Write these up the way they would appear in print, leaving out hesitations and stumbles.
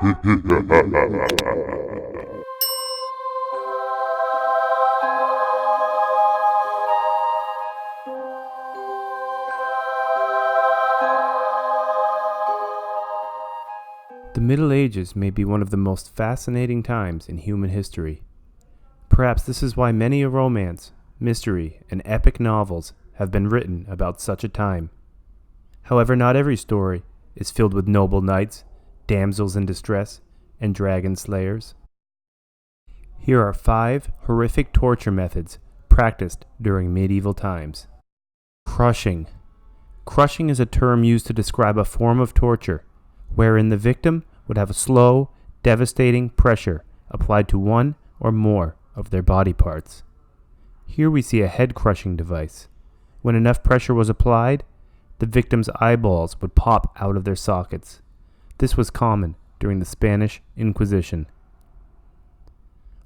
The Middle Ages may be one of the most fascinating times in human history. Perhaps this is why many a romance, mystery, and epic novels have been written about such a time. However, not every story is filled with noble knights, damsels in distress, and dragon slayers. Here are 5 horrific torture methods practiced during medieval times. Crushing. Crushing is a term used to describe a form of torture wherein the victim would have a slow, devastating pressure applied to one or more of their body parts. Here we see a head-crushing device. When enough pressure was applied, the victim's eyeballs would pop out of their sockets. This was common during the Spanish Inquisition.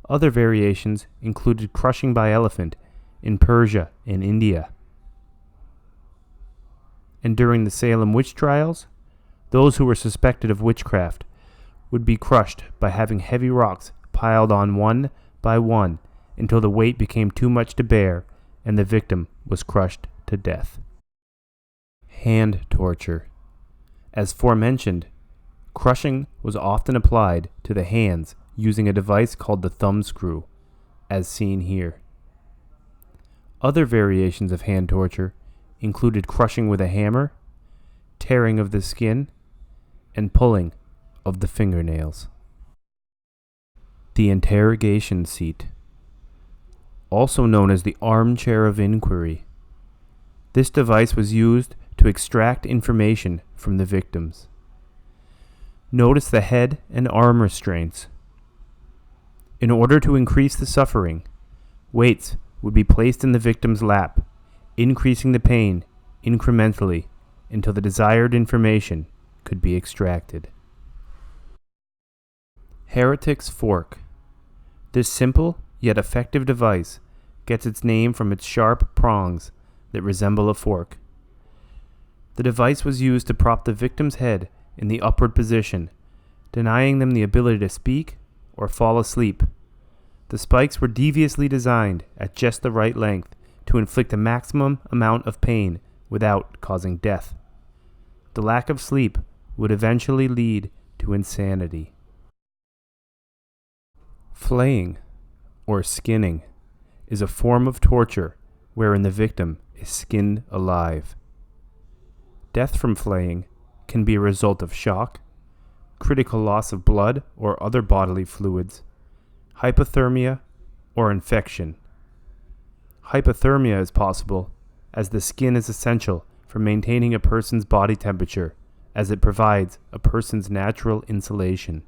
Other variations included crushing by elephant in Persia and India. And during the Salem witch trials, those who were suspected of witchcraft would be crushed by having heavy rocks piled on one by one until the weight became too much to bear and the victim was crushed to death. Hand torture. As forementioned, crushing was often applied to the hands using a device called the thumb screw, as seen here. Other variations of hand torture included crushing with a hammer, tearing of the skin, and pulling of the fingernails. The interrogation seat, also known as the armchair of inquiry. This device was used to extract information from the victims. Notice the head and arm restraints. In order to increase the suffering, weights would be placed in the victim's lap, increasing the pain incrementally until the desired information could be extracted. Heretics Fork. This simple yet effective device gets its name from its sharp prongs that resemble a fork. The device was used to prop the victim's head in the upward position, denying them the ability to speak or fall asleep. The spikes were deviously designed at just the right length to inflict a maximum amount of pain without causing death. The lack of sleep would eventually lead to insanity. Flaying, or skinning, is a form of torture wherein the victim is skinned alive. Death from flaying can be a result of shock, critical loss of blood or other bodily fluids, hypothermia, or infection. Hypothermia is possible as the skin is essential for maintaining a person's body temperature, as it provides a person's natural insulation.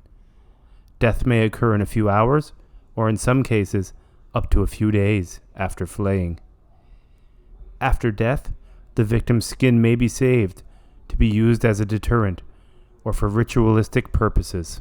Death may occur in a few hours, or in some cases, up to a few days after flaying. After death, the victim's skin may be saved to be used as a deterrent or for ritualistic purposes.